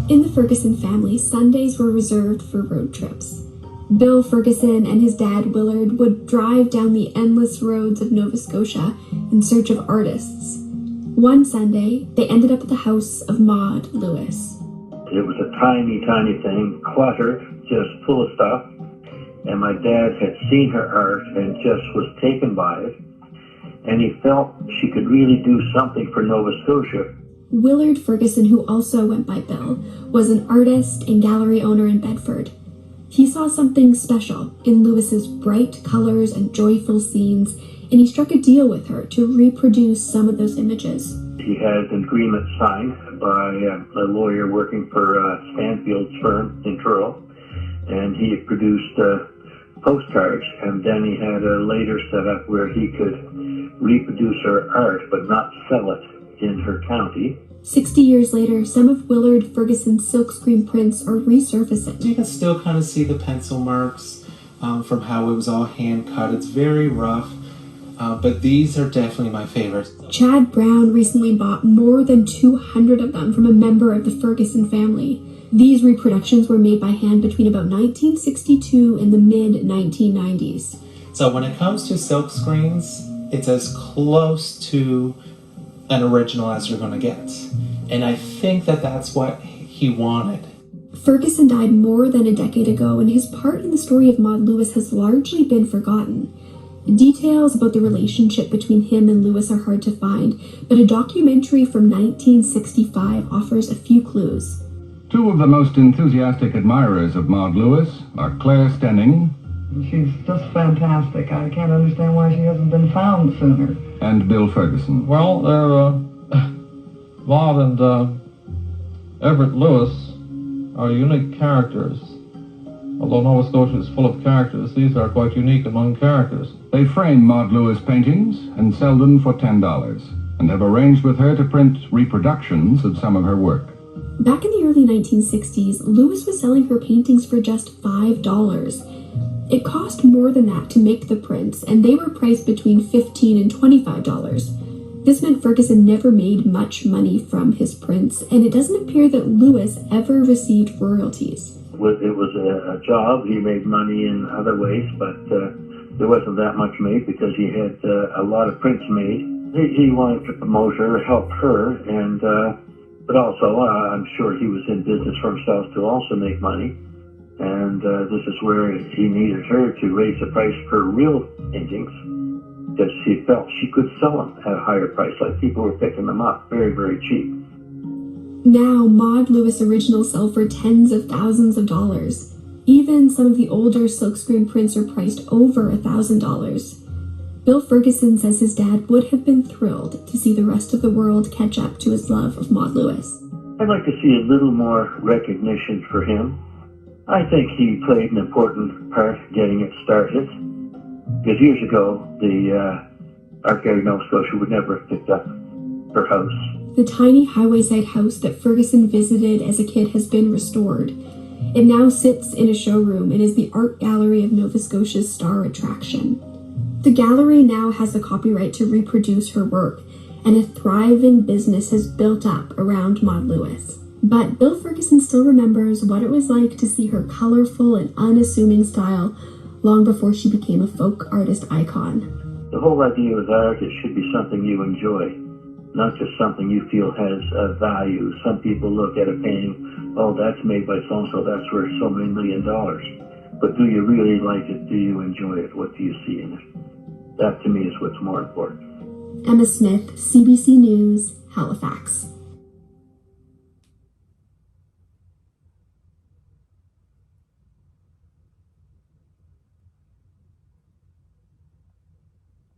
In the Ferguson family, Sundays were reserved for road trips. Bill Ferguson and his dad Willard would drive down the endless roads of Nova Scotia in search of artists. One Sunday, they ended up at the house of Maud Lewis. It was a tiny, tiny thing, cluttered, just full of stuff. And my dad had seen her art and just was taken by it. And he felt she could really do something for Nova Scotia. Willard Ferguson, who also went by Bill, was an artist and gallery owner in Bedford. He saw something special in Lewis's bright colors and joyful scenes, and he struck a deal with her to reproduce some of those images. He had an agreement signed by a lawyer working for Stanfield's firm in Truro, and he had produced postcards, and then he had a later setup where he could reproduce her art but not sell it in her county. 60 years later, some of Willard Ferguson's silkscreen prints are resurfacing. You can still kind of see the pencil marks from how it was all hand cut. It's very rough, but these are definitely my favorites. Chad Brown recently bought more than 200 of them from a member of the Ferguson family. These reproductions were made by hand between about 1962 and the mid-1990s. So when it comes to silk screens, it's as close to an original as you're going to get. And I think that that's what he wanted. Ferguson died more than a decade ago, and his part in the story of Maud Lewis has largely been forgotten. Details about the relationship between him and Lewis are hard to find, but a documentary from 1965 offers a few clues. Two of the most enthusiastic admirers of Maud Lewis are Claire Stenning. She's just fantastic. I can't understand why she hasn't been found sooner. And Bill Ferguson. Well, Maud and Everett Lewis are unique characters. Although Nova Scotia is full of characters, these are quite unique among characters. They frame Maud Lewis paintings and sell them for $10, and have arranged with her to print reproductions of some of her work. Back in the early 1960s, Lewis was selling her paintings for just $5. It cost more than that to make the prints, and they were priced between $15 and $25. This meant Ferguson never made much money from his prints, and it doesn't appear that Lewis ever received royalties. It was a job. He made money in other ways, but there wasn't that much made because he had a lot of prints made. He wanted to promote her, help her, and but also I'm sure he was in business for himself to also make money. And this is where he needed her to raise the price for real paintings, because he felt she could sell them at a higher price. Like people were picking them up very, very cheap. Now, Maud Lewis originals sell for tens of thousands of dollars. Even some of the older silkscreen prints are priced over $1,000. Bill Ferguson says his dad would have been thrilled to see the rest of the world catch up to his love of Maud Lewis. I'd like to see a little more recognition for him. I think he played an important part getting it started. Because years ago, the Art Gallery Nova Scotia would never have picked up her house. The tiny highway-side house that Ferguson visited as a kid has been restored. It now sits in a showroom and is the Art Gallery of Nova Scotia's star attraction. The gallery now has the copyright to reproduce her work, and a thriving business has built up around Maud Lewis. But Bill Ferguson still remembers what it was like to see her colorful and unassuming style long before she became a folk artist icon. The whole idea with art, it should be something you enjoy, not just something you feel has a value. Some people look at a painting, oh, that's made by so-and-so, that's worth so many $1 million. But do you really like it? Do you enjoy it? What do you see in it? That, to me, is what's more important. Emma Smith, CBC News, Halifax.